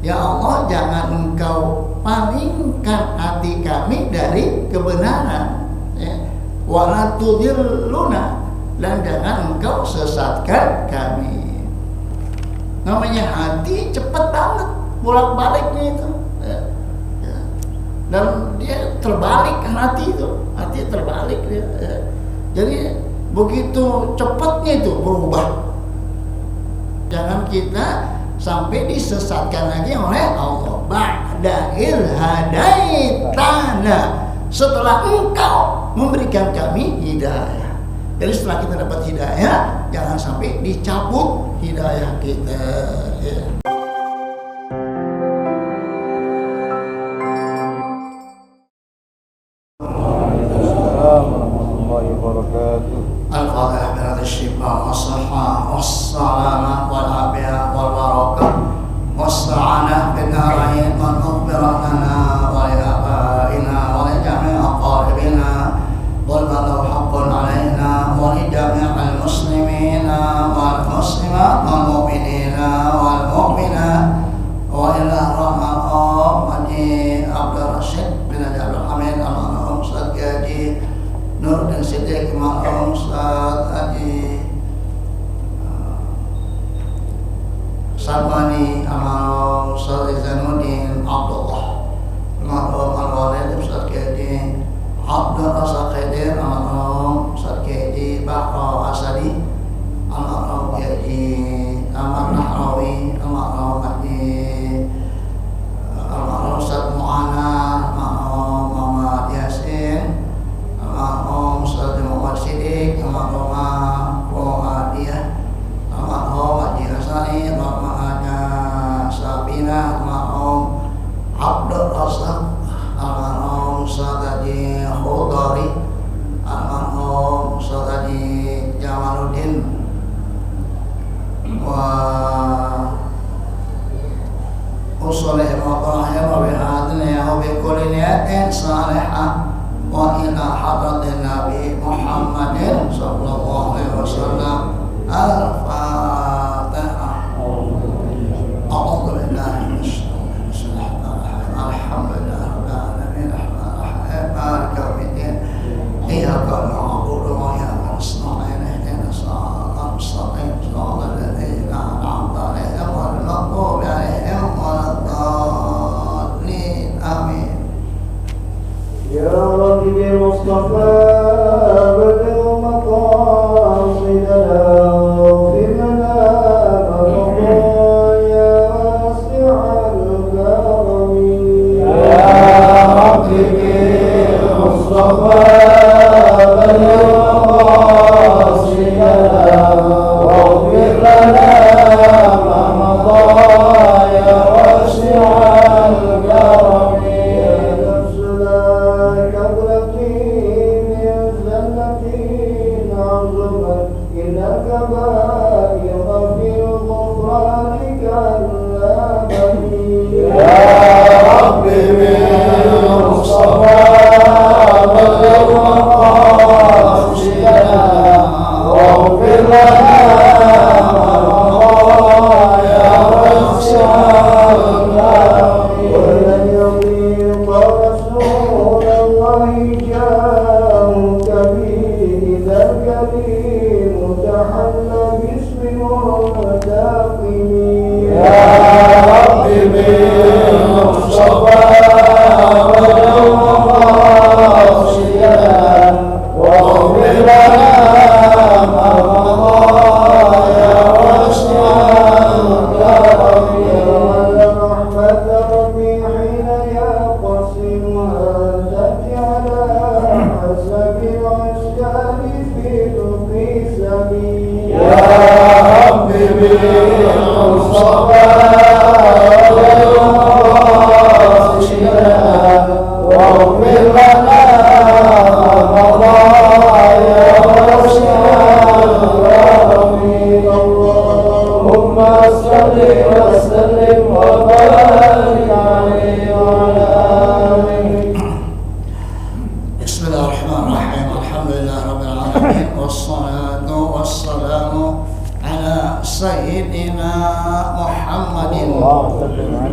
Ya Allah, jangan Engkau palingkan hati kami dari kebenaran, ya. Wala tudilluna, dan jangan Engkau sesatkan kami. Namanya hati cepat banget bolak-baliknya itu, ya. Ya. Dan dia terbalik hati itu, hati terbalik dia, ya. Jadi begitu cepatnya itu berubah. Jangan kita sampai disesatkan lagi oleh Allah. Ba'da ilhadaitana, setelah Engkau memberikan kami hidayah. Jadi setelah kita dapat hidayah, jangan sampai dicabut hidayah kita, ya. Al-Fatihah bi'adhi shifa was-saha was-salama wal-afiyah wal-barakah was-sa'anah bin-narain wal-maghfiratana wa-li-abaina wa-li-jami'i aqaribina wal-balahu haqqun alaina wa-li-jami'al muslimina wal-muslimat wal-mu'minina wal-mu'minat wa-ila rahmaqam Haji Abdul Rashid bin Haji Abdul Hamid al-Manhum Ustaz Haji Nur dan Siddiq Imam Ustaz Haji Sabani Amal Ustaz Zainuddin Abdullah Imam Al-Walid Ustaz Haji Abdul Razak Khadir Imam Ustaz Haji Bakra Asadi Imam Haji Ahmad Nahrawi Imam Haji Imam Ustaz Mu'ana Imam Muhammad Yasin Al-Mahum Ustaz Muhammad Siddiq, Al-Mahum Muhammadiyah, Al-Mahum Haji Hasani, Al-Mahum Sabina, Al-Mahum Abdul Razak, Al-Mahum Ustaz Haji Khudari, Al-Mahum Ustaz Haji Jamaluddin, wa usulih wa tahir wa bihadin ya wa bikulli niyatin salihah wa ila hadratin Nabi Muhammadin sallallahu alaihi wasallam. Al-Fatihah. A'udzu billahi minasyaitonir rajim. Alhamdulillah rabbil alamin maliki yaumiddin. Iyyaka na'budu wa iyyaka nasta'in ihdinas siratal mustaqim siratal ladzina an'amta 'alaihim ghairil maghdubi 'alaihim waladdallin. Amin. يا رب بالمصطفى بلغ مقاصدنا واغفر لنا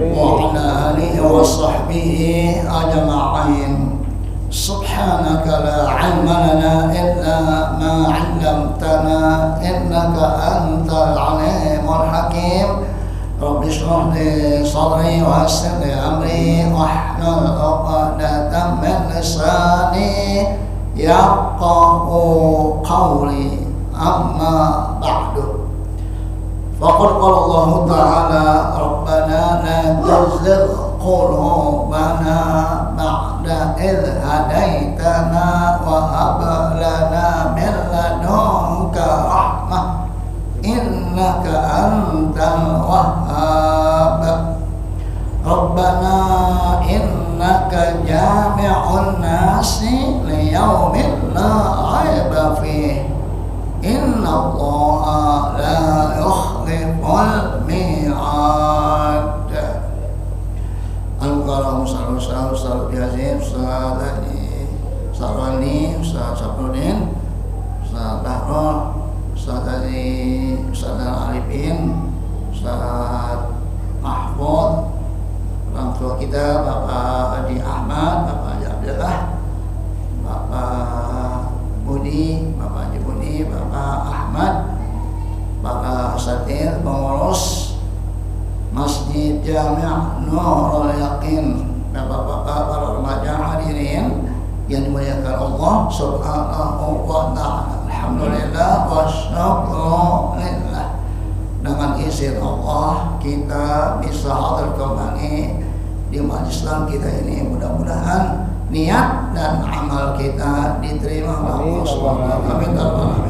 وعلى آله وصحبه أجمعين. سبحانك لا علم لنا إلا ما علمتنا إنك أنت العليم الحكيم. رب اشرح لي صدري ويسر لي أمري واحلل عقدة من لساني يفقهوا قولي. أما بعد فقد قال الله تعالى ربنا لا تزغ قلوبنا بعد إذ هديتنا وهب لنا من لدنك رحمة إنك أنت الوهاب. ربنا إنك جامع الناس ليوم لا ريب فيه إن الله لا يخلف الميعاد. Al-Qalam Ustaz Biazim, Ustaz Haji Sarwani, Ustaz Sabrudin, Ustaz Bahrul, Ustaz Haji Ustaz Arifin, Ustaz Mahfud, orang tua kita Bapak Haji Ahmad, Bapak Haji Abdullah, Bapak Budi, Bapak Haji Budi, Bapak Ahmad, Bapak Satir, pengurus Masjid Jami' Nurul Yaqin, Bapak-bapak para remaja hadirin yang dimuliakan Allah Subhanahu wa ta'ala. Alhamdulillah wa syukrulillah. Dengan izin Allah kita bisa hadir kembali di majelis Islam kita ini. Mudah-mudahan niat dan amal kita diterima oleh Allah Subhanahu wa ta'ala.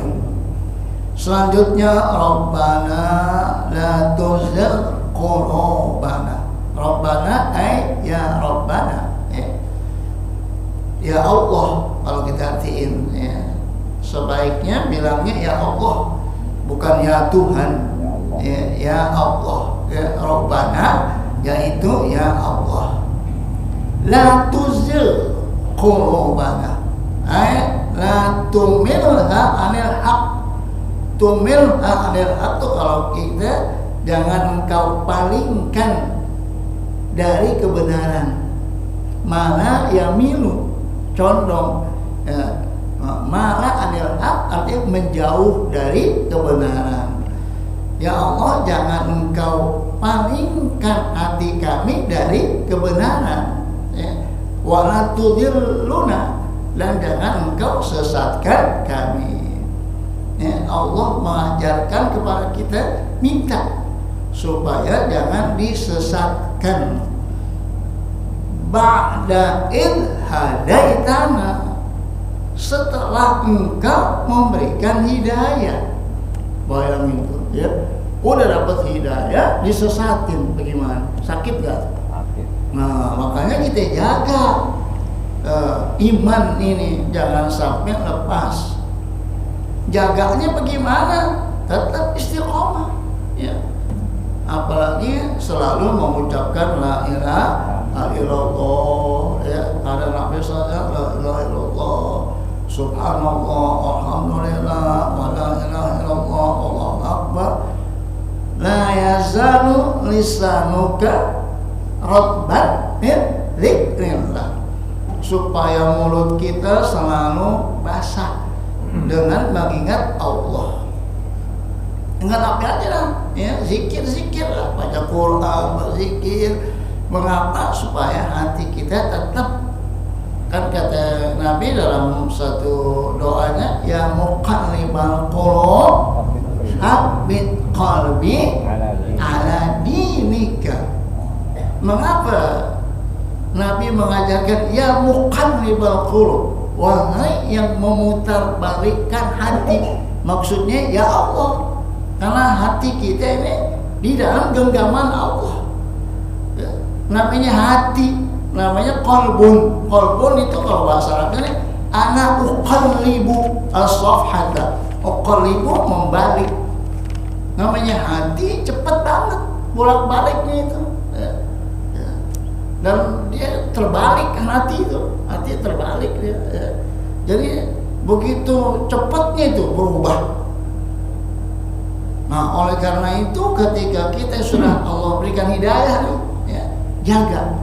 Selanjutnya Rabbana la tuzigh qulubana. Rabbana ya Rabbana, ya Allah. Kalau kita artiin sebaiknya bilangnya ya Allah, bukan ya Tuhan. Ya Allah, ya Rabbana, yaitu ya Allah. La tuzigh qulubana, la tumilha anil haq. Tumilha anil haq itu kalau kita jangan engkau palingkan dari kebenaran. Mana yamilu, condong, mana anil haq artinya menjauh dari kebenaran. Ya Allah, jangan engkau palingkan hati kami dari kebenaran. Wala tudilluna, dan jangan engkau sesatkan kami. Allah mengajarkan kepada kita minta supaya jangan disesatkan. Ba'da id hadaitana, setelah engkau memberikan hidayah. Bayangin tuh ya, udah dapat hidayah disesatin, bagaimana? Sakit gak? Sakit. Nah makanya kita jaga iman ini, jangan sampai lepas. Jaganya bagaimana? Tetap istiqomah ya. Apalagi selalu mengucapkan la ilaha illallah ya. Ada nabi saja la ilaha illallah, subhanallah, alhamdulillah, wa la ilaha illallah, Allahu akbar. La yazalu lisanuka rabban dzikrillah, supaya mulut kita selalu basah dengan mengingat Allah. Ingat apa aja lah, ya zikir lah, baca Quran, berzikir. Mengapa? Supaya hati kita tetap, kan kata Nabi dalam satu doanya, ya muqallibal qulub tsabbit qalbi ala dinika. Mengapa Nabi mengajarkan ya muqallibal qulub, wahai yang memutarbalikkan hati? Maksudnya ya Allah, karena hati kita ini di dalam genggaman Allah. Namanya hati, namanya qalbun. Qalbun itu kalau bahasa Arabnya ana uqallibu as-safhata. Uqallibu membalik. Namanya hati cepet banget bolak-baliknya itu. Dan dia terbalik kan hati itu. Hati terbalik dia. Jadi begitu cepatnya itu berubah. Nah, oleh karena itu ketika kita sudah Allah berikan hidayah nih, ya, jaga,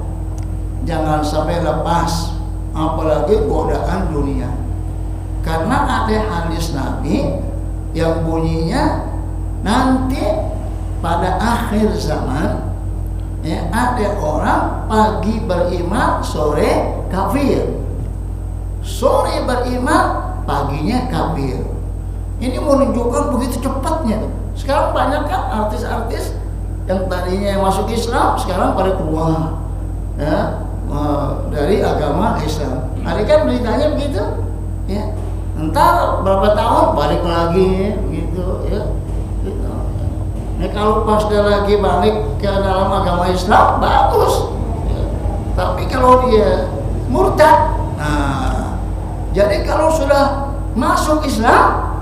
jangan sampai lepas, apalagi godaan dunia. Karena ada hadis Nabi yang bunyinya nanti pada akhir zaman ya, ada orang pagi beriman, sore kafir, sore beriman, paginya kafir. Ini menunjukkan begitu cepatnya. Sekarang banyak kan artis-artis yang tadinya masuk Islam sekarang pada keluar ya, dari agama Islam. Ada kan beritanya begitu ya. Entar berapa tahun balik lagi gitu ya. Gitu. Nah, kalau pas dia lagi balik ke dalam agama Islam bagus ya. Tapi kalau dia murtad, nah jadi kalau sudah masuk Islam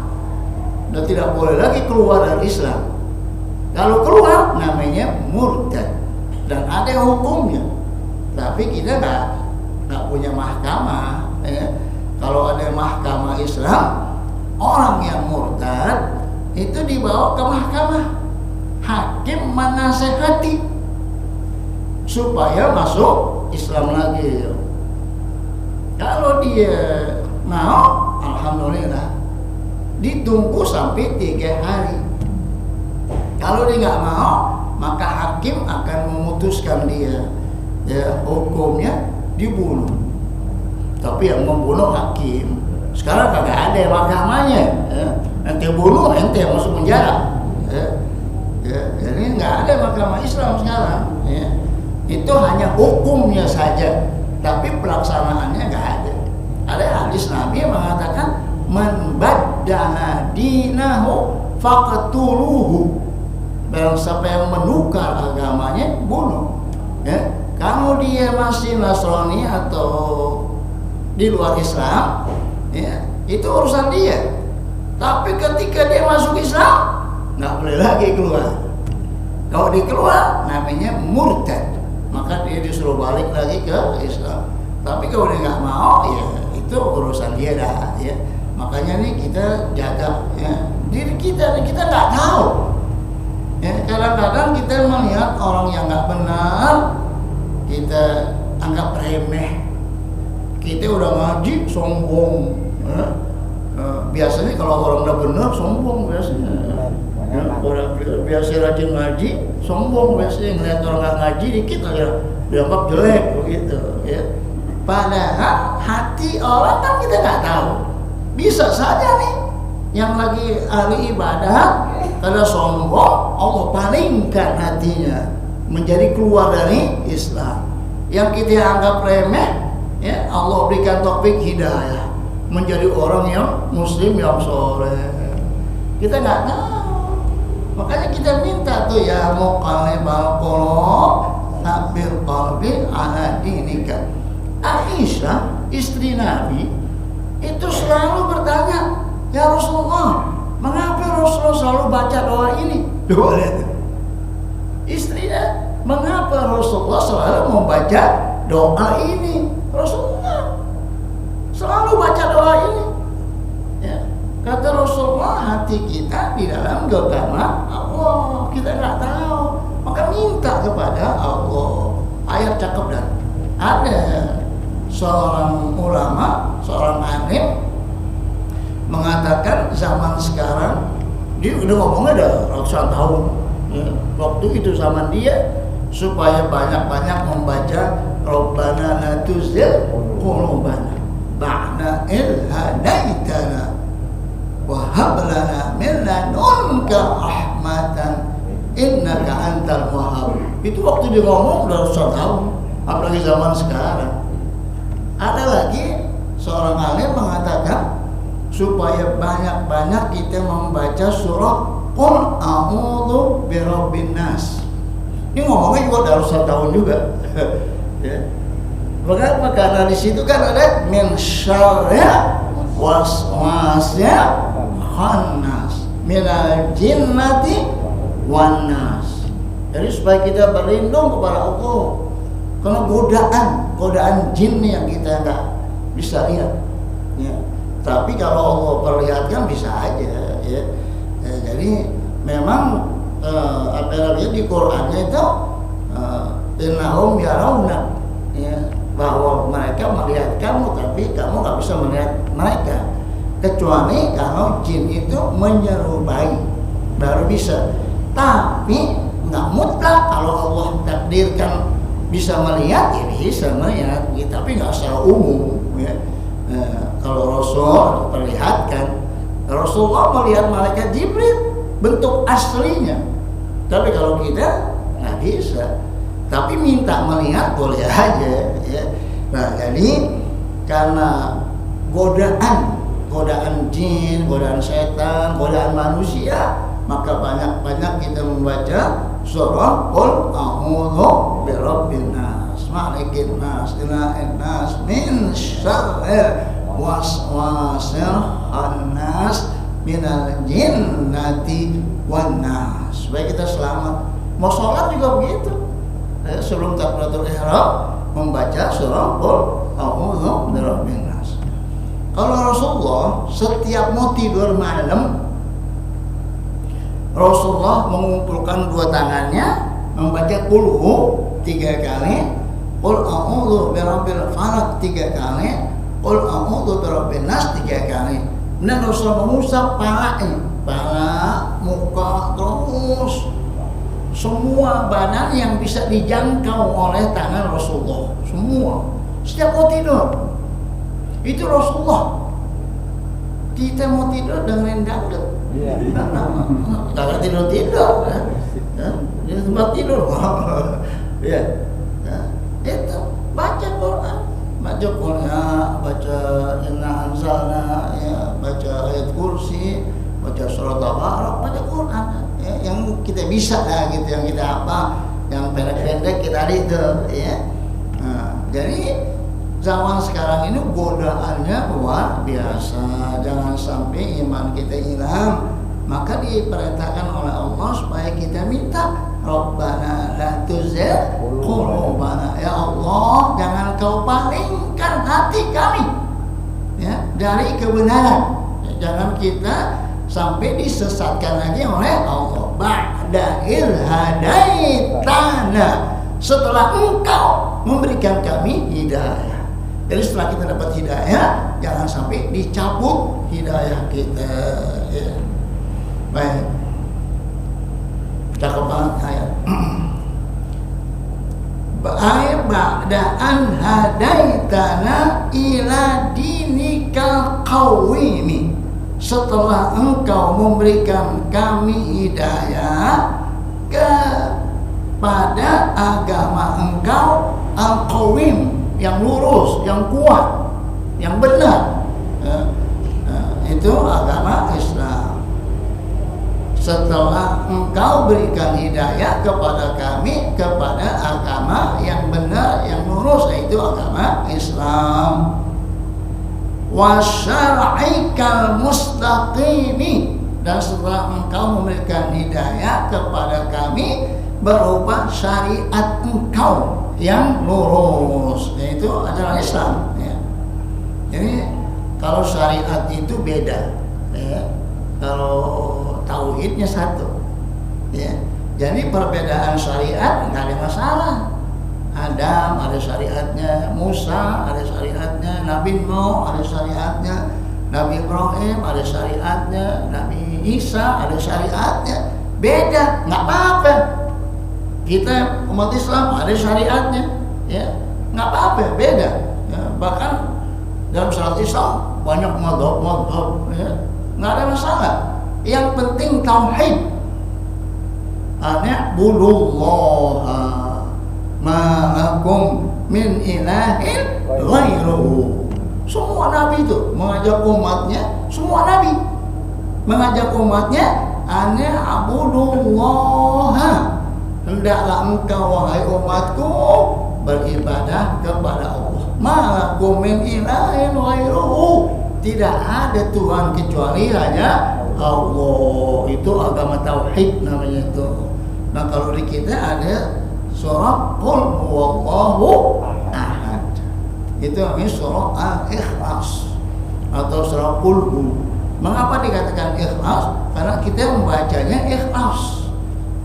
udah tidak boleh lagi keluar dari Islam. Kalau keluar namanya murtad dan ada hukumnya. Tapi kita nggak punya mahkamah ya. Kalau ada mahkamah Islam, orang yang murtad itu dibawa ke mahkamah, hakim menasehati supaya masuk Islam lagi. Kalau dia mau, alhamdulillah, ditunggu sampai 3 hari. Kalau dia nggak mau, maka hakim akan memutuskan dia ya, hukumnya dibunuh. Tapi yang membunuh hakim. Sekarang kagak ada mahkamahnya ya. Ente bunuh, ente masuk penjara ya. Ya, jadi nggak ada mahkamah Islam sekarang ya. Itu hanya hukumnya saja, tapi pelaksanaannya nggak ada. Ada hadis Nabi yang mengatakan man baddala dinahu faqtuluhu. Barang siapa yang menukar agamanya, bunuh ya. Kalau dia masih Nasrani atau di luar Islam ya, itu urusan dia. Tapi ketika dia masuk Islam nggak boleh lagi keluar. Kalau dia keluar namanya murtad, maka dia disuruh balik lagi ke Islam. Tapi kalau dia nggak mau ya itu urusan dia dah ya. Makanya nih kita jaga ya, diri kita, kita nggak tahu ya. Kadang-kadang kita melihat orang yang nggak benar kita anggap remeh. Kita udah ngaji sombong ya. Biasanya kalau orang udah benar sombong biasanya ya. Orang biasa rajin ngaji sombong biasanya, ngeliat orang nggak ngaji dikit aja dianggap jelek begitu ya. Padahal hati orang kan kita nggak tahu. Bisa saja nih yang lagi ahli ibadah karena sombong Allah palingkan hatinya menjadi keluar dari Islam. Yang kita anggap remeh ya, Allah berikan taufik hidayah menjadi orang yang muslim yang soleh. Kita nggak tahu. Makanya kita minta tuh ya muqallibal qulub tsabbir qalbi ala dinika. Aisyah istri Nabi itu selalu bertanya, ya Rasulullah, mengapa Rasulullah selalu baca doa ini? Doa itu. Istrinya, mengapa Rasulullah selalu membaca doa ini? Rasulullah selalu baca doa ini. Ya. Kata Rasulullah, hati kita di dalam genggaman Allah, kita nggak tahu, maka minta kepada Allah. Ayat cakep dan ada seorang ulama, seorang alim mengatakan zaman sekarang, dia udah ngomongnya udah ratusan tahun ya. Waktu itu zaman dia supaya banyak-banyak membaca Rabbana la tuzigh qulubana ba'da idh hadaitana wa hab lana min ladunka rahmatan innaka antal wahhab. Itu waktu dia ngomong udah ratusan tahun, apalagi zaman sekarang. Ada lagi seorang alim mengatakan supaya banyak-banyak kita membaca surah Qul a'udzu birabbin nas. Ini ngomongnya juga udah ratusan tahun juga. Ya. Maka karena di situ kan ada min syarri waswasil khannas minal jinnati wan nas. Jadi supaya kita berlindung kepada Allah karena godaan jin yang kita nggak bisa lihat ya. Tapi kalau Allah perlihatkan bisa aja ya. Jadi memang apa namanya di Qur'annya itu innahum yarawna, ya, bahwa mereka melihat kamu tapi kamu nggak bisa melihat mereka, kecuali kalau jin itu menyerupai baru bisa. Tapi nggak mutlak, kalau Allah takdirkan bisa melihat ya bisa melihat, ya, tapi nggak secara umum, ya. Kalau Rasul perlihatkan, Rasulullah melihat malaikat Jibril bentuk aslinya, tapi kalau kita nggak bisa, tapi minta melihat boleh aja, ya. Nah, jadi karena godaan jin, godaan setan, godaan manusia, maka banyak-banyak kita membaca surah Qul a'udzu birabbin nas, malikin nas, ilahin nas, min syarril waswasil khannas, minal jinnati wan nas, supaya kita selamat. Mau sholat juga begitu, sebelum takbiratul ihram membaca surah Qul a'udzu birabbin nas. Kalau Rasulullah setiap mau tidur malam, Rasulullah mengumpulkan dua tangannya, membaca qulhu 3 kali, qul a'udzu birabbil falaq 3 kali, qul a'udzu birabbin nas 3 kali. Dan Rasulullah mengusap pala, muka, terus semua badan yang bisa dijangkau oleh tangan Rasulullah, semua setiap mau tidur. Itu Rasulullah. Kita mau tidur dengerin dangdut, kagak tidur di tempat tidur. Ya, itu baca Quran, baca inna anzalna, ya, baca ayat kursi, baca surat Al-Baqarah, baca Quran, ya, yang kita bisa lah gitu, yang kita apa, yang pendek-pendek kita itu, ya. Nah, jadi zaman sekarang ini godaannya luar biasa. Jangan sampai iman kita hilang. Maka diperintahkan oleh Allah supaya kita minta, Rabbana la tuzigh qulubana, ya Allah, jangan kau palingkan hati kami, ya, dari kebenaran. Jangan kita sampai disesatkan lagi oleh Allah. Ba'da idh hadaitana, setelah engkau memberikan kami hidayah. Jadi setelah kita dapat hidayah, jangan sampai dicabut hidayah kita, ya. Baik, cakep banget ayat. Ba'da'an hadaitana ila dinikal qawimi, setelah engkau memberikan kami hidayah kepada agama engkau al-qawim, yang lurus, yang kuat, yang benar, itu agama Islam. Setelah engkau berikan hidayah kepada kami kepada agama yang benar, yang lurus, yaitu agama Islam. Wasyar'ikal mustaqimi, dan setelah engkau memberikan hidayah kepada kami berupa syariat engkau yang lurus, yaitu adalah Islam, ya. Jadi kalau syariat itu beda, ya. Kalau tauhidnya satu, ya. Jadi perbedaan syariat nggak ada masalah. Adam ada syariatnya, Musa ada syariatnya, Nabi Nuh ada syariatnya, Nabi Ibrahim ada syariatnya, Nabi Isa ada syariatnya. Beda, nggak apa-apa. Kita umat Islam ada syariatnya, ya, nggak apa-apa, beda, ya. Bahkan dalam syariat Islam banyak madhab, ya, nggak ada masalah. Yang penting tauhid. A'budullaha ma lakum min ilahin ghairuhu. Semua nabi itu mengajak umatnya, semua nabi mengajak umatnya, a'budullaha, hendaklah engkau wahai umatku beribadah kepada Allah. Malakum min ilahin ghairuhu, tidak ada Tuhan kecuali hanya Allah. Itu agama tauhid namanya itu. Nah, kalau di kita ada surah Qul huwallahu ahad, itu namanya surah Al-Ikhlas atau surah Qul. Mengapa dikatakan ikhlas? Karena kita membacanya ikhlas.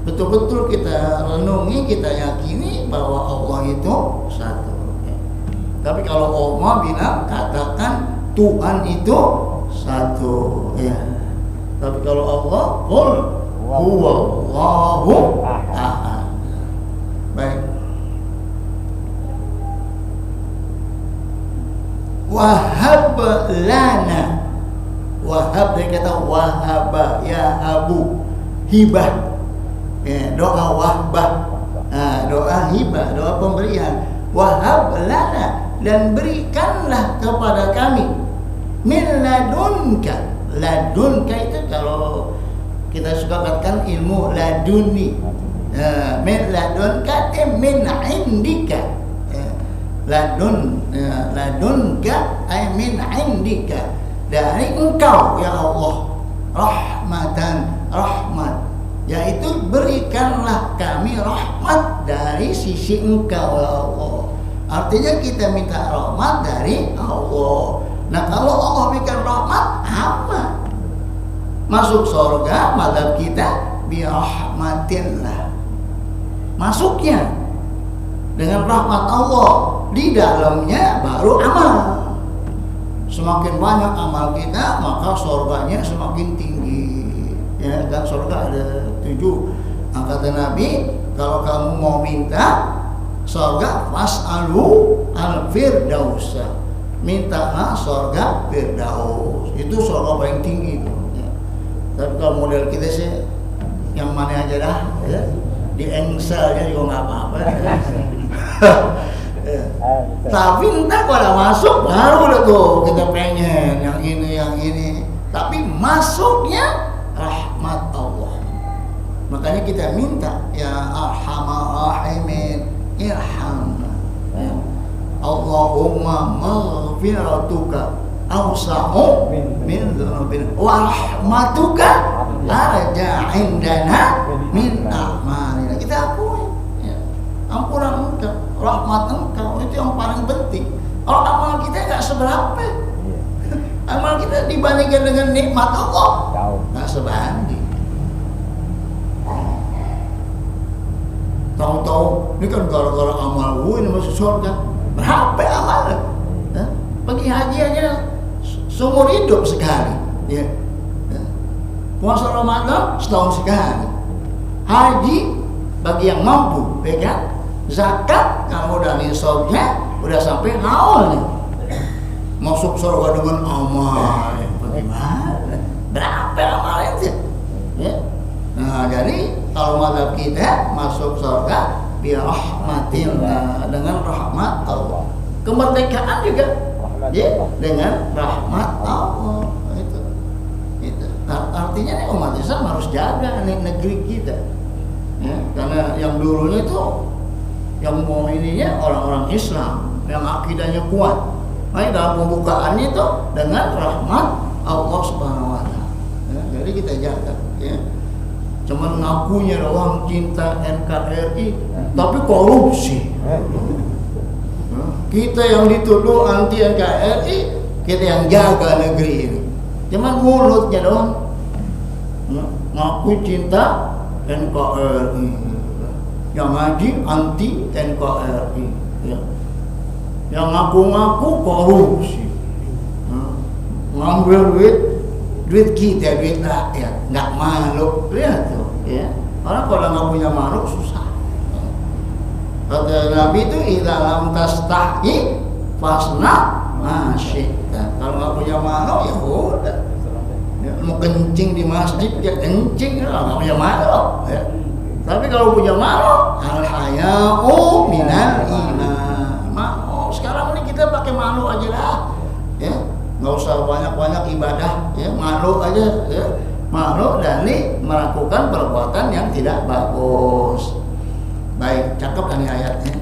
betul-betul kita renungi, kita yakini bahwa Allah itu satu. Tapi kalau Allah bilang katakan Tuhan itu satu, ya. Tapi kalau Allah qul huwallahu ahad. Baik. Wahab lana. Wahab, dia kata wahaba, ya habu, hibah, ya, doa wahbah, doa hibah, doa pemberian. Wahab lana, dan berikanlah kepada kami min ladunka. Ladunka itu kalau kita suka katakan ilmu laduni, min ladunka min indika. Ladunka ay min indika, dari engkau ya Allah, rahmatan, rahmat, yaitu berikanlah kami rahmat dari sisi engkau ya Allah. Artinya kita minta rahmat dari Allah. Nah kalau Allah berikan rahmat, apa? Masuk surga mazhab kita birahmatillah. Masuknya dengan rahmat Allah, di dalamnya baru amal. Semakin banyak amal kita, maka surganya semakin tinggi. Ya kan, surga ada 7. Kata Nabi, kalau kamu mau minta surga, fas'alu al-firdaus, mintalah surga firdaus. Itu surga paling tinggi itu. Ya. Tapi kalau model kita sih yang mana aja dah, ya. Di engselnya juga nggak apa-apa. Ya. Tapi entah kalau masuk baru udah tuh kita pengen yang ini. Tapi masuknya rahmat Allah. Makanya kita minta ya arhamar rahimin, irhamna. Ya. Allahumma maghfiratuka awsa'u min dzunubina wa rahmatuka arja indana min a'malina. Kita akui ya. Ampunan engkau, rahmat engkau itu yang paling penting. Kalau amal kita nggak seberapa, amal kita dibandingkan dengan nikmat Allah nggak sebanding. Tahu-tahu ini kan gara-gara amal gue ini masuk surga. Berapa amalnya? Pergi haji aja seumur hidup sekali. Ya. Puasa Ramadan setahun sekali. Haji bagi yang mampu, ya kan? Zakat kalau udah nisabnya udah sampai haul nih. Masuk surga dengan amal. Bagaimana? Berapa amal itu? Ya. Nah, jadi kalau mazhab kita masuk surga birahmatillah, dengan rahmat Allah. Kemerdekaan juga ya, dengan rahmat Allah. Itu. Nah, artinya nih umat Islam harus jaga nih negeri kita. Ya, karena yang dulunya itu yang mau ininya orang-orang Islam yang akidahnya kuat. Nah, dalam pembukaannya itu dengan rahmat Allah Subhanahu wa taala. Ya, jadi kita jaga ya. Cuman ngakunya doang cinta NKRI, tapi korupsi. Kita yang dituduh anti NKRI, kita yang jaga negeri ini. Cuman mulutnya doang ngaku cinta NKRI, yang ngaji anti NKRI, ya. Yang ngaku-ngaku korupsi, ngambil duit kita, duit rakyat, nggak malu, lihat tuh, ya. Orang kalau nggak punya malu susah. Kata Nabi itu idza lam tastahi fasna ma syi'ta. Kalau nggak punya malu ya udah. Ya, mau kencing di masjid ya kencing, nggak punya malu. Ya. Tapi kalau punya malu, al haya'u minal iman. Malu. Sekarang ini kita pakai malu aja lah, ya. Nggak usah banyak-banyak ibadah, ya, malu aja, ya. Malu dari melakukan perbuatan yang tidak bagus. Baik, cakep kan ayatnya.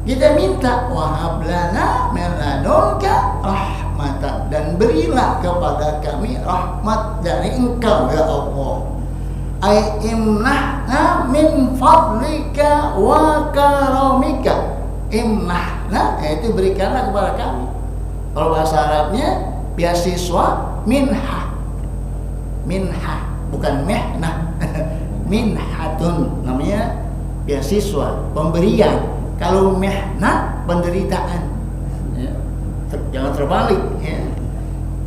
Kita minta wahab lana min ladunka rahmatan, dan berilah kepada kami rahmat dari engkau ya Allah. Ai imnahna min fadlika wa karamika. Imnahna yaitu berikanlah kepada kami. Kalau bahasa Arabnya beasiswa minha. Minha bukan mehnah. minhatun, namanya beasiswa, pemberian. Kalau mihnah, penderitaan. Ya. Jangan terbalik. Ya.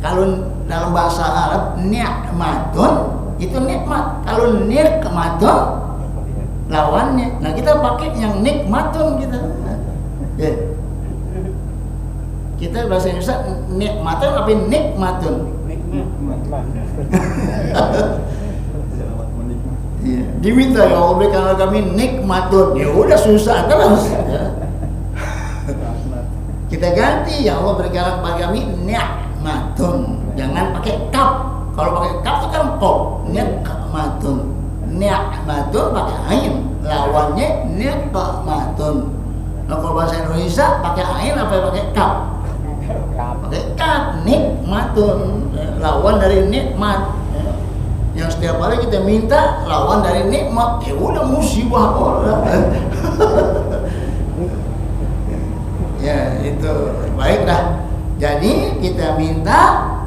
Kalau dalam bahasa Arab ni'matun itu nikmat. Kalau nikmatun lawannya. Nah kita pakai yang nikmatun kita. Ya. Kita bahasa Indonesia nikmatun tapi nikmatun. Ya, diminta ya Allah berikanlah kami nikmatun. Ya udah susah terus. Ya. Kita ganti ya Allah berikanlah kepada kami nikmatun. Jangan pakai kaf. Kalau pakai kaf itu kan kop. Nikmatun. Nikmatun pakai ain. Lawannya nikmatun. Nah, kalau bahasa Indonesia pakai ain apa pakai kaf? Pakai kaf. Nikmatun. Lawan dari nikmat. Yang setiap hari kita minta lawan dari nikmat, ya udah musibah orang. Ya itu baiklah. Jadi kita minta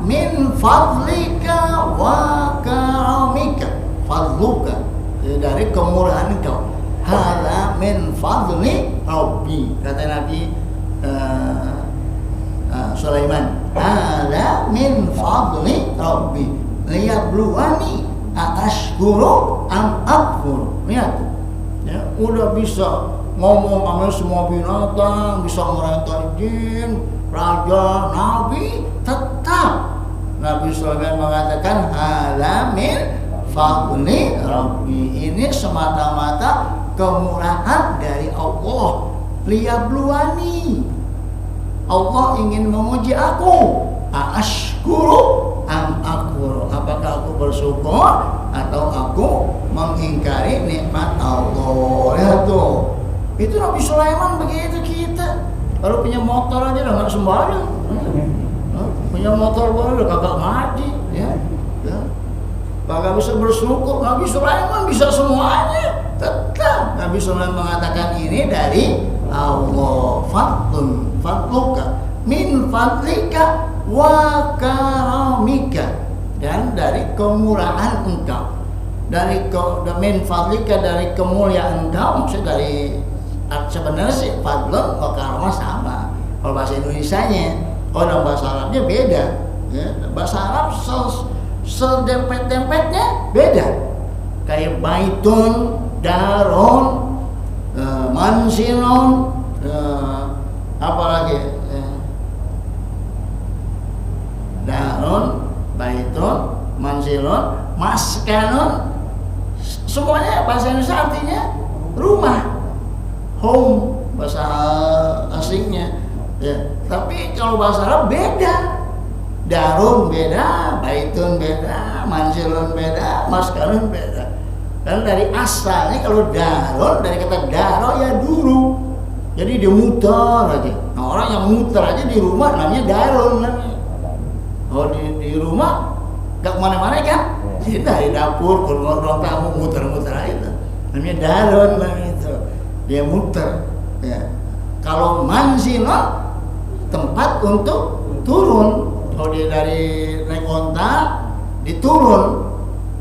min fadlika wa karamika, fadluka dari kemurahan engkau. Hala min fadli Rabbi, kata Nabi Sulaiman. Hala min fadli Rabbi. Liyabluwani ashkuru am akfur. Lihat, ya, udah bisa ngomong sama semua binatang, bisa merintah jin, raja, nabi, tetap Nabi Sulaiman mengatakan halamin fadli Rabbi. Ini semata-mata kemurahan dari Allah. Liyabluwani, Allah ingin menguji aku. Ashkuru am akfur, apakah aku bersyukur atau aku mengingkari nikmat Allah. Lihat tuh, itu Nabi Sulaiman begitu. Kita kalau punya motor aja udah nggak sembarang. Punya motor baru udah kagak mati, ya. Kagak bisa bersyukur. Nabi Sulaiman bisa semuanya. Tetap Nabi Sulaiman mengatakan ini dari Allah. Fadluka min fadlika wa karamika, dan dari kemurahan engkau, dari min fadlika, dari kemuliaan engkau. Maksudnya dari sebenarnya sih fadlun wa karamah sama kalau bahasa Indonesianya. Kalau dalam bahasa Arabnya beda, ya. Bahasa Arab sedempet-dempetnya beda, kayak baitun, daron, mansilon, apa lagi, darun, baitun, manzilun, maskanun, semuanya bahasa Indonesia artinya rumah, home, bahasa asingnya. Ya. Tapi kalau bahasa Arab beda, darun beda, baitun beda, manzilun beda, maskanun beda. Dan dari asalnya kalau darun dari kata daro ya dulu, jadi dia muter aja. Nah, orang yang muter aja di rumah namanya darun namanya. Oh di rumah gak kemana-mana kan? Dari dapur ke ruang tamu muter-muter aja. Namanya darun namanya itu. Dia muter. Ya. Kalau manzilun tempat untuk turun. Kalau dia dari naik onta diturun.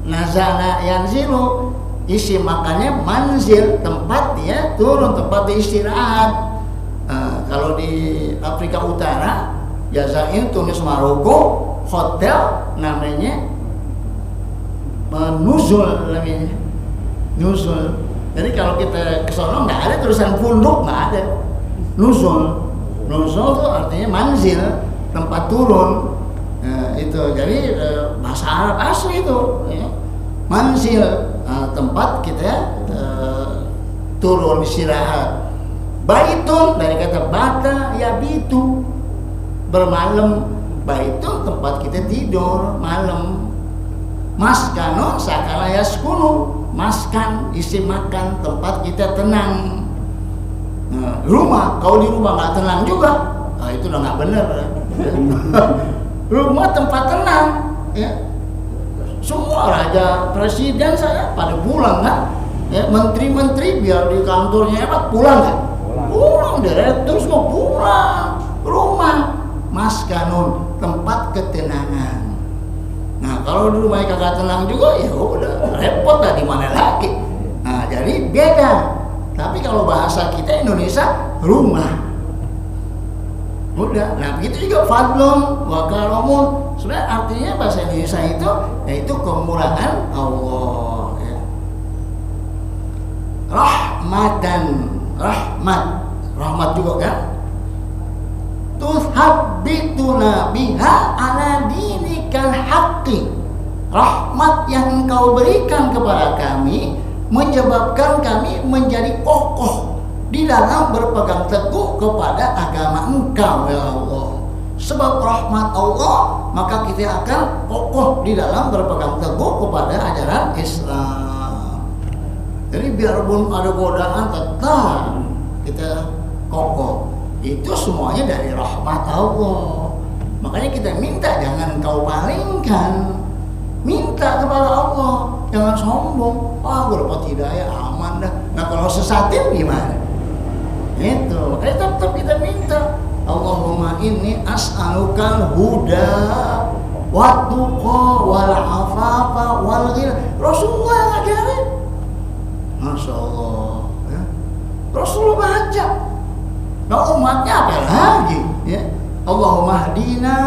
Nazala yanzilu, isi makannya manzil, tempat dia turun, tempat dia istirahat. Kalau di Afrika Utara, Jazair, Tunis, Maroko, hotel namanya nuzul namanya. Nuzul. Jadi kalau kita ke sono nggak ada tulisan punduk, nggak ada. Nuzul. Nuzul itu artinya manzil, tempat turun. Itu jadi bahasa Arab asli itu. Ya. Manzil, tempat kita turun istirahat. Baitun dari kata bata yabitu, bermalam. Baitun tempat kita tidur malam. Maskanun sakala yaskunu, maskan isi makan, tempat kita tenang. Rumah, kalau di rumah nggak tenang juga, itu udah nggak bener. Rumah tempat tenang, ya. Semua raja, presiden saya pada pulang kan, ya. Menteri-menteri biar di kantornya hebat pulang kan, pulang, direktur semua pulang. Rumah, maskanun, tempat ketenangan. Nah kalau di rumahnya kagak tenang juga, ya udah repot lah, di mana lagi. Nah, jadi beda. Tapi kalau bahasa kita Indonesia, rumah. Udah. Nah, begitu juga fadlun wa karamun. Sebenarnya artinya bahasa Indonesia itu yaitu kemurahan Allah, ya. Rahmatan, rahmat juga kan. Tuhabbituna biha ala dinikal haqqi. Rahmat yang engkau berikan kepada kami menyebabkan kami menjadi kokoh di dalam berpegang teguh kepada agama engkau, ya Allah. Sebab rahmat Allah, maka kita akan kokoh di dalam berpegang teguh kepada ajaran Islam. Jadi biarpun ada godaan, tetap kita kokoh. Itu semuanya dari rahmat Allah. Makanya kita minta jangan kau palingkan. Minta kepada Allah, jangan sombong. Gue dapat hidayah, aman dah. Nah kalau sesatin gimana? Itu, makanya tetap kita minta. Allahumma inni as'alukal huda wa tuqa wal afafa wal ghina. Rasulullah yang ngajarin. Masya Allah, ya. Rasulullah baca. Nah umatnya apa lagi? Ya. Allahumma hdina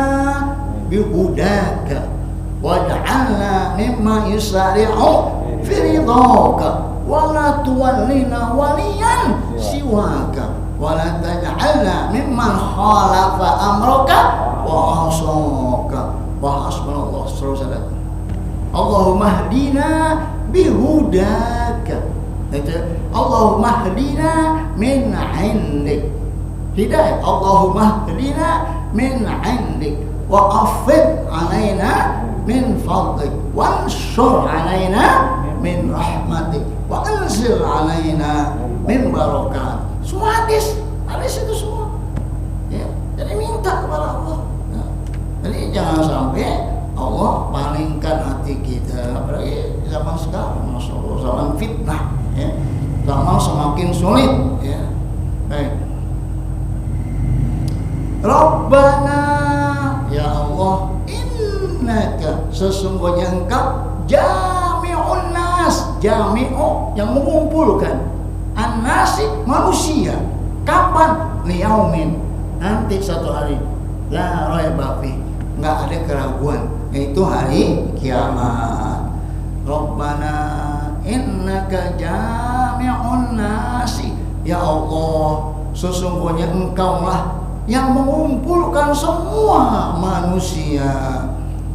bihudaka waj'alna mimma yusari'u fi ridhaka wa la tuwallina waliyan siwaka wa la taj'alna mimman khalafa amraka wa asaka wa hasbunallah. Terus Allahumma hdina bihudaka. Itu Allahumma hdina min 'indik. Hidayah Allahumma hdina min 'indik wa affid 'alaina min fadlik wansur 'alaina min rahmatik wa anzil 'alaina min barakat. Semua hadis itu semua. Ya, jadi minta kepada Allah. Ya. Jadi jangan sampai Allah palingkan hati kita, apalagi zaman sekarang, Masya Allah, zaman fitnah, ya. Zaman semakin sulit, ya. Baik. Rabbana, ya Allah, innaka, sesungguhnya engkau jami'un nas, jami'u yang mengumpulkan, an-nasi manusia. Kapan? Liyaumin, nanti satu hari, la raiba fi, enggak ada keraguan, yaitu hari kiamat. Rabbana innaka jami'un nasi, ya Allah, sesungguhnya engkau lah yang mengumpulkan semua manusia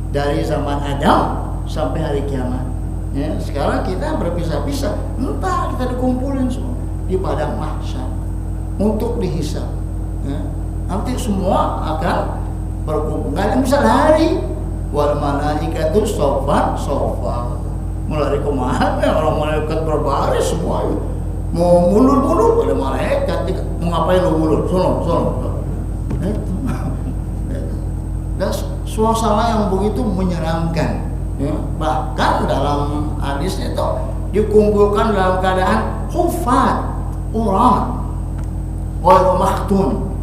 dari zaman Adam sampai hari kiamat. Ya, sekarang kita berpisah-pisah, entah kita dikumpulin semua di padang mahsyar untuk dihisab. Ya, nanti semua akan berkumpul, nggak ada yang bisa lari. Wal malaikatu shofan shofa, mau lari kemana? Orang malaikat berbaris semua. Mau mundur ada malaikat, mau ngapain lo mundur? Sono. Dan suasana yang begitu menyeramkan, ya. Bahkan dalam hadisnya itu dikumpulkan dalam keadaan hufat, urat, wal maktun,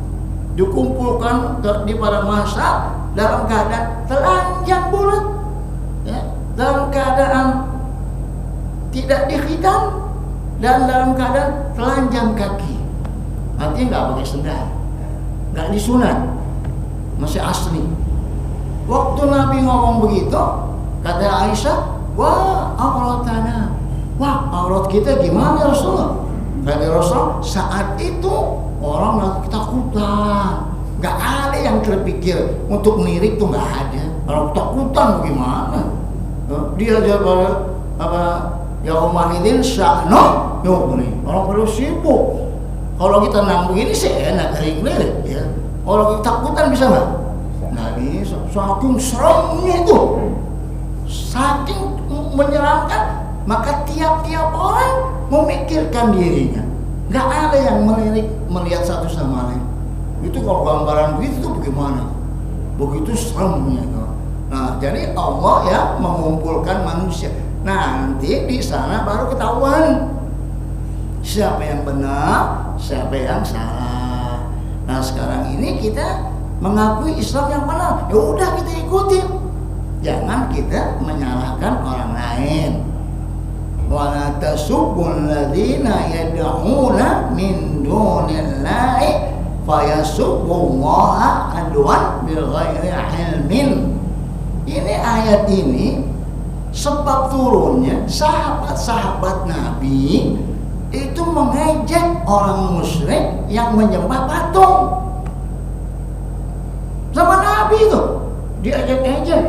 dikumpulkan di pada masa dalam keadaan telanjang bulat, ya. Dalam keadaan tidak dikhitan dan dalam keadaan telanjang kaki, artinya nggak pakai sendal, nggak disunat, masih asli. Waktu Nabi ngomong begitu, kata Aisyah, wah auratana, wah aurat kita gimana Rasulullah? Kata Rasul, saat itu orang lagi ketakutan, nggak ada yang terpikir untuk menirik tuh, nggak ada. Kalau ketakutan bagaimana? Dia jawab apa? Ya umanidin sya'no, yukni. Orang perlu sibuk. Kalau kita nang begini sih enak kering-kering, ya. Kalau ketakutan bisa nggak? Nggak bisa. Saking seremnya itu, saking menyeramkan, maka tiap-tiap orang memikirkan dirinya. Nggak ada yang melihat satu sama lain. Itu kalau gambaran begitu tuh bagaimana? Begitu seremnya. Nah, jadi Allah ya mengumpulkan manusia. Nanti di sana baru ketahuan siapa yang benar, siapa yang salah. Nah, sekarang ini kita mengakui Islam yang benar, ya udah kita ikutin. Jangan kita menyalahkan orang lain. wa la tasubbul ladzina yad'una min dunillahi fayasubbullaha adwan bighairi ilmin. Ini ayat ini sebab turunnya sahabat-sahabat Nabi itu mengejek orang musyrik yang menyembah patung. Sama Nabi itu diejek-ejek.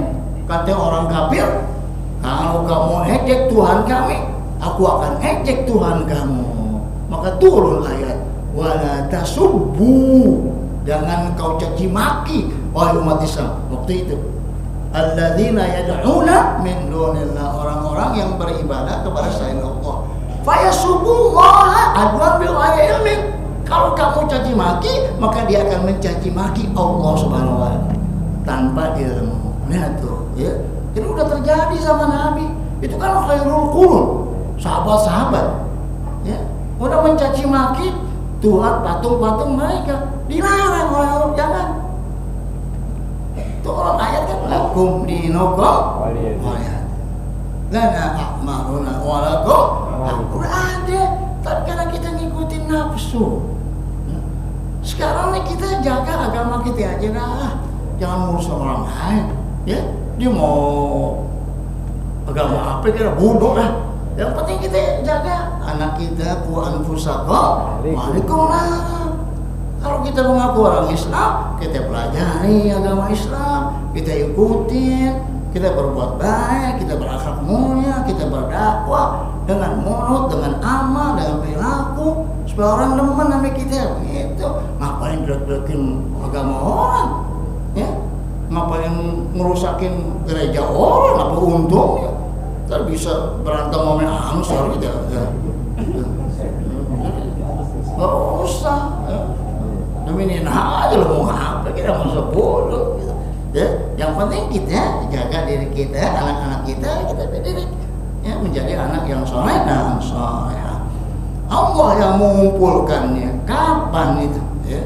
Kata orang kafir, kalau kamu ejek Tuhan kami, aku akan ejek Tuhan kamu. Maka turun ayat, wala tasubbu, jangan kau caci maki wahai umat Islam waktu itu. Alladzina yad'una min dunillah, orang-orang yang beribadah kepada selain Allah. Fayasubbullaha adwan bighairi ilmin. Kalau kamu caci maki, maka dia akan mencaci maki Allah Subhanahu wa taala tanpa ilmu. Lihat tuh, ya. Ini udah terjadi sama Nabi. Itu kan khairul qurun, sahabat-sahabat. Ya, udah mencaci maki Tuhan patung-patung mereka. Dilarang oleh Allah, jangan. Itu orang ayat kan lakum dinukum waliyadin. Lana a'maluna wa lakum. Udah ada, tapi karena kita ngikutin nafsu. Sekarang nih kita jaga agama kita aja dah, jangan ngurus orang lain. Ya, dia mau agama apa kira bodoh lah. Yang penting kita jaga anak kita, ku anfusakum waalaikumsalam. Kalau kita mengaku orang Islam, kita pelajari agama Islam, kita ikutin, kita berbuat baik, kita berakhlak mulia, kita berdakwah dengan mulut, dengan amal, dengan perilaku, supaya orang demen sama kita. Gitu. Ngapain drek-drekin agama orang? Ya? Ngapain ngerusakin gereja orang? Apa untungnya? Ntar bisa berantem sama Ansor gitu. Ya. Gak usah. Ya. Dominin aja lo mau apa? Kita masa bodoh. Gitu. Ya, yang penting kita jaga diri kita, anak-anak kita dididik ya menjadi anak yang soleh dan soleh. Allah yang mengumpulkannya. Kapan itu? Ya.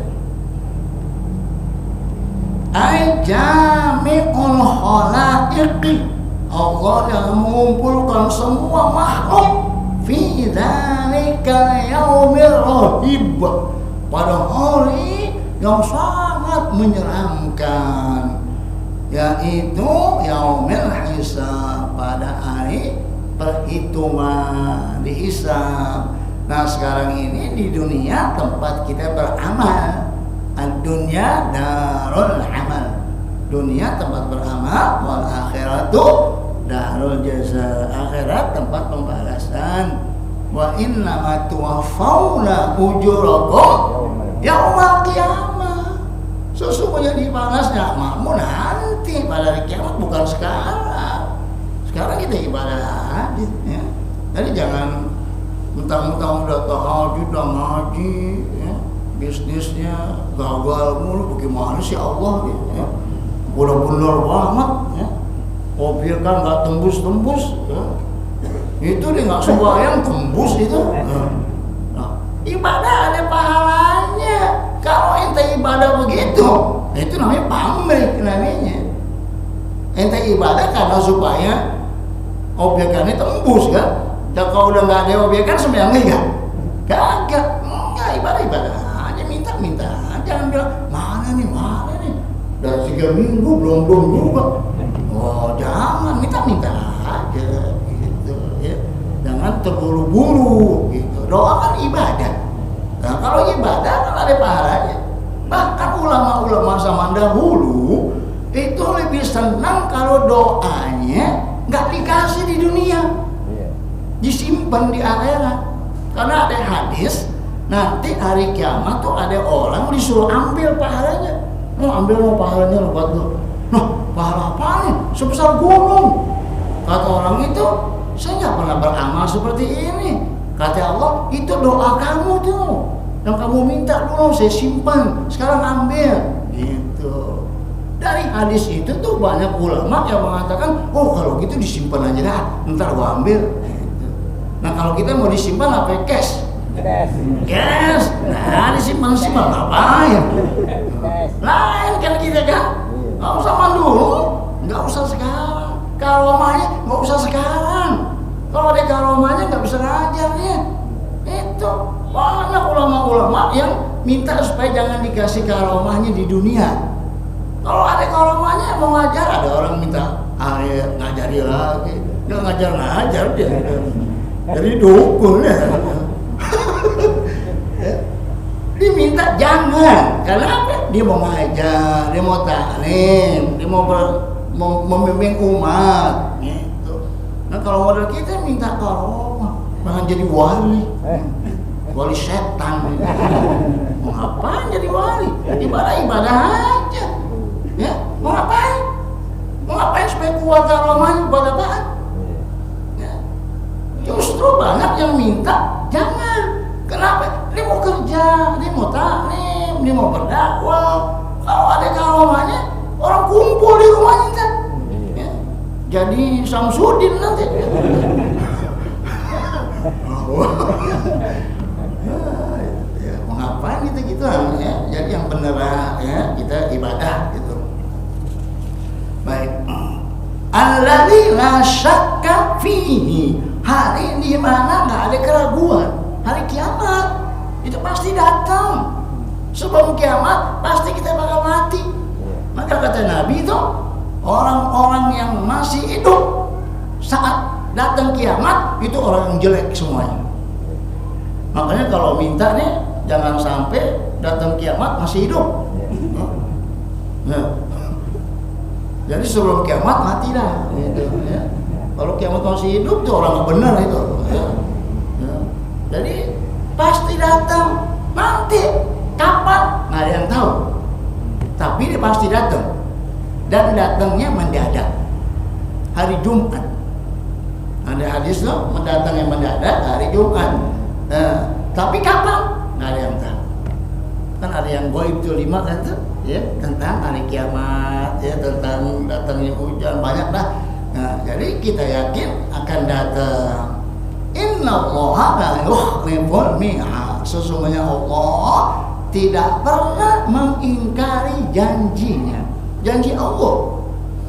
Jami'ul khalaiqi, Allah yang mengumpulkan semua makhluk fi dzalikal yaumir rahib, pada hari yang sangat menyeramkan, yaitu yaumil hisab, pada hari perhitungan, dihisab. Nah sekarang ini di dunia tempat kita beramal, ad-dunya darul amal, dunia tempat beramal, wal akhiratu darul jaza, akhirat tempat pembalasan. Wa innama tuwaffawna ujurakum yaumal qiyamah, sesungguhnya dibalasnya amalmu nanti pada hari kiamat, bukan sekarang. Sekarang kita ibadah aja ya. Jadi jangan mentang-mentang udah tahajud, udah ngaji ya, bisnisnya gagal mulu, bagaimana sih Allah gitu ya. Udah bener banget ya, mobil kan gak tembus-tembus ya. Itu dia gak sembahyang tembus itu ya. Nah, ibadah ada pahalanya. Kalau ente ibadah begitu, itu namanya pamrih namanya. Ente ibadah karena supaya objekannya tembus kan. Dan kalau udah nggak ada objekan sembahyang enggak? Kagak. Ya ibadah aja, minta. Jangan bilang mana nih. Udah 3 minggu belum juga. Oh jangan, minta aja gitu ya. Jangan terburu-buru gitu. Doa kan ibadah. Nah kalau ibadah kan ada pahalanya. Bahkan ulama-ulama zaman dahulu itu lebih senang kalau doanya nggak dikasih di dunia, disimpan di akhirat. Karena ada hadis, nanti hari kiamat tuh ada orang disuruh ambil pahalanya. Ambil pahalanya buat lo. Nah, pahala apa nih? Sebesar gunung. Kata orang itu, saya nggak pernah beramal seperti ini. Kata Allah, itu doa kamu tuh, yang kamu minta dulu saya simpan, sekarang ambil. Gitu. Dari hadis itu tuh banyak ulama yang mengatakan, oh kalau gitu disimpan aja dah, ntar gua ambil. Gitu. Nah kalau kita mau disimpan apa? Cash. Nah disimpan ngapain? Lain kan kita kan, nggak usah mandul, nggak usah sekarang. Kalau mahnya nggak usah sekarang. Kalau ada karomahnya nggak bisa ngajarnya. Itu banyak ulama-ulama yang minta supaya jangan dikasih karomahnya di dunia. Kalau ada karomahnya mau ngajar, ada orang minta ngajari lagi, nggak ngajar dia, jadi dukun ya. Diminta jangan, karena apa? Dia mau ngajar, dia mau taklim, dia mau membimbing umat, gitu. Nah kalau model kita minta karomah, malah jadi wali setan. Mau ngapain jadi wali? Ibadah aja, ya. Mau ngapain supaya kuat karomahnya buat apaan? Ya. Justru banyak yang minta jangan. Kenapa? Dia mau kerja, dia mau taklim, dia mau berdakwah. Kalau ada karomahnya, orang kumpul di rumahnya kan. Ya. Jadi Samsudin nanti. Ya, mau ngapain gitu ya? Jadi yang benar ya kita ibadah gitu. Baik. Alladzi la syakka fihi. Hari di mana enggak ada keraguan. Hari kiamat itu pasti datang. Sebelum kiamat pasti kita bakal mati. Maka kata Nabi itu orang-orang yang masih hidup saat datang kiamat itu orang yang jelek semuanya. Makanya kalau minta nih jangan sampai datang kiamat masih hidup. Nah. Jadi sebelum kiamat mati dah. Gitu, ya. Kalau kiamat masih hidup tuh orang benar itu. Ya. Jadi pasti datang, nanti kapan nggak ada yang tahu, tapi dia pasti datang dan datangnya mendadak. Hari Jumat ada hadis loh, mendatangnya mendadak hari Jumat. Tapi kapan nggak ada yang tahu. Kan ada yang gaib itu 5 kan tuh, ya tentang hari kiamat, ya tentang datangnya hujan banyak dah. Nah, jadi kita yakin akan datang. Innallaha la yukhliful mi'ad. Sesungguhnya Allah tidak pernah mengingkari janjinya. Janji Allah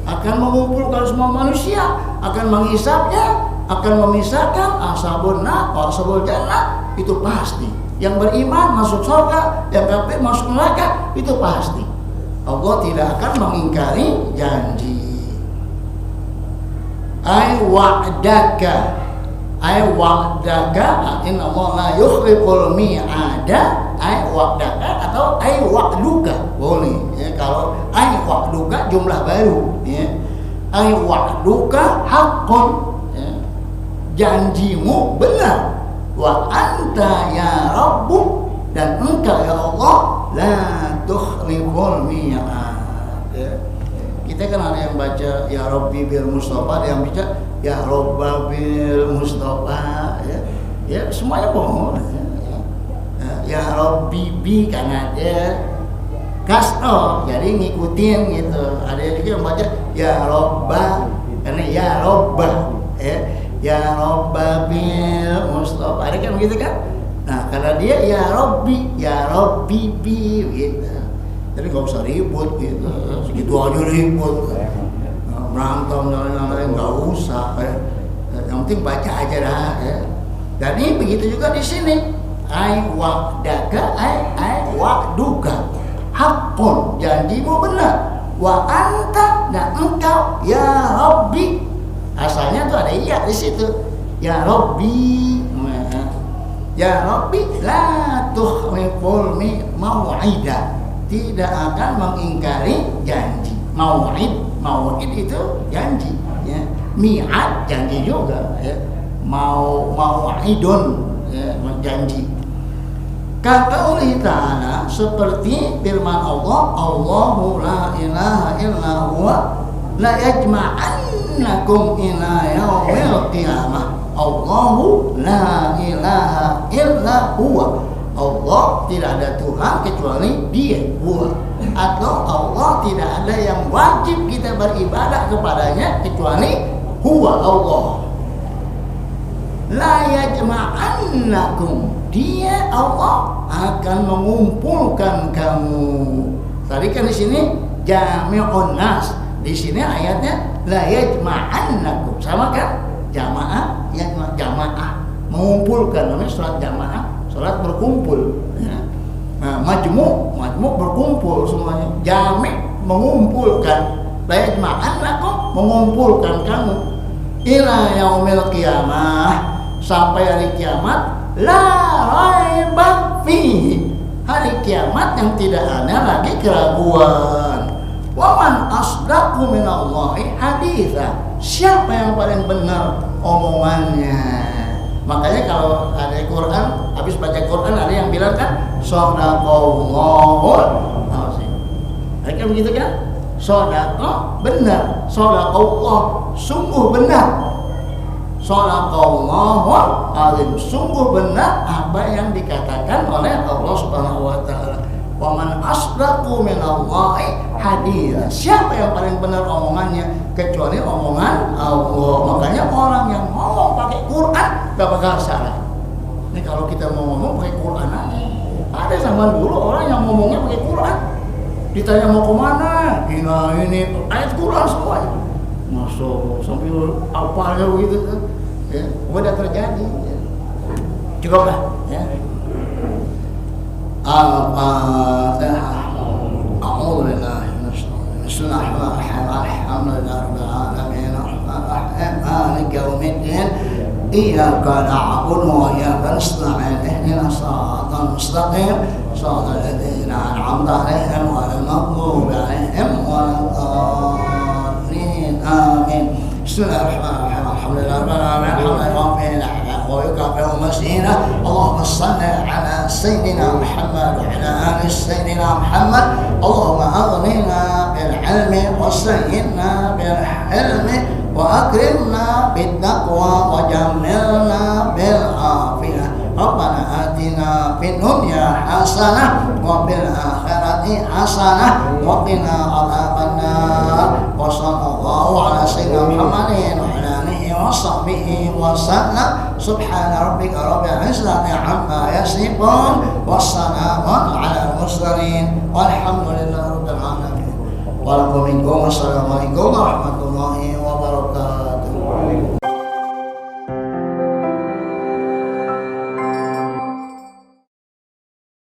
akan mengumpulkan semua manusia, akan menghisapnya, akan memisahkan ashabun nar wa ashabul jannah, itu pasti. Yang beriman masuk surga, yang kafir masuk neraka, itu pasti. Allah tidak akan mengingkari janji. Ai wa'daka inna Allah la yukhliful mi'ada. Ai wa'daka atau ai wa'duka boleh ya. Kalau ai wa'duka jumlah baru ya. Ai wa'duka haqqun ya. Janjimu benar. Wa anta ya Rabbu, dan engkau ya Allah la tukhliful mi'ad ya. Kita kan ada yang baca ya Rabbi bil Mustafa, ada yang baca ya Robba bil Mustafa ya. Ya semuanya bohong ya Rabbi bi kan ada kasro, jadi ngikutin gitu. Ada juga yang baca ya Robba karena ya Robba ya Robba bil Mustafa, ada kan begitu kan. Nah karena dia ya Rabbi bi gitu. Jadi gak usah ribut gitu, segitu aja ribut, berantem dan lain-lain nggak usah. Yang penting baca aja dah. Ya. Dan ini begitu juga di sini. Ai wa'daka ai wa'duka haqqun, janjimu benar. Wa anta, dan engkau ya Rabbi. Asalnya tuh ada iya di situ. Ya Rabbi, ya Rabbi la tukhliful mau'ida. Tidak akan mengingkari janji. Mau'id itu janji ya. Mi'ad janji juga ya. Mau'idun ya, janji. Kata Allah Ta'ala seperti firman Allah, Allahu la ilaha illa huwa la yajma'annakum ila yaumil qiyamah. Allahu la ilaha illa huwa. Allah tidak ada Tuhan kecuali Dia, Huwa. Atau Allah tidak ada yang wajib kita beribadah kepadanya kecuali Huwa, Allah. La yajma'annakum, Dia Allah akan mengumpulkan kamu. Tadi kan di sini jami'un nas, di sini ayatnya la yajma'annakum, sama kan? Jamaah ya jamaah, mengumpulkan, namanya sholat jamaah, sholat berkumpul ya. Nah, majmu' berkumpul semuanya, jami' mengumpulkan, yajma'an lakum mengumpulkan kamu ila yaumil qiyamah, sampai hari kiamat, la raiba fihi, hari kiamat yang tidak ada lagi keraguan. Wa man asdaqu minallahi haditsa, siapa yang paling benar omongannya. Makanya kalau ada Quran, habis baca Quran ada yang bilang kan shadaqallahul azim. Kan begitu kan? Shadaqah benar, shadaqallah sungguh benar, shadaqallahul azim sungguh benar apa yang dikatakan oleh Allah Subhanahu wa taala. Wa man asdaqu minallahi haditsa, siapa yang paling benar omongannya kecuali omongan Allah. Makanya orang yang ngomong pakai Quran gak bakal salah. Ini kalau kita mau ngomong pakai Quran aja. Ada zaman dulu orang yang ngomongnya pakai Quran, ditanya mau kemana, ini ayat Quran semuanya, masuk sambil apalnya begitu kan, ya, udah terjadi. Ya. Cukuplah, ya. Al-Fatihah. A'udzubillahi minasyaitonir rajim. Bismillahirrahmanirrahim. Alhamdulillahirabbil alamin. Arrahmanirrahim. Maliki yaumiddin. Iyyaka na'budu wa iyyaka nasta'in. Ihdinas siratal mustaqim. Shiratal ladzina an'amta 'alaihim ghairil maghdubi 'alaihim waladdallin. Amin. Bismillahirrahmanirrahim. Alhamdulillahirabbil alamin. ويكافئ مسيرة. اللهم صل على سيدنا محمد وعلى آل سيدنا محمد. اللهم أغننا بالعلم وسيدنا بالحلم وأكرمنا بالتقوى وجملنا بالعافية. ربنا آتنا في الدنيا حسنة وفي الآخرة حسنة وقنا عذاب النار. وصلى الله على سيدنا محمد وعلى آله وصحبه وسلم. سبحان ربك رب العزة عما يصفون والسلام على المرسلين والحمد لله رب العالمين. Waalaikumsalam warahmatullahi wabarakatuh.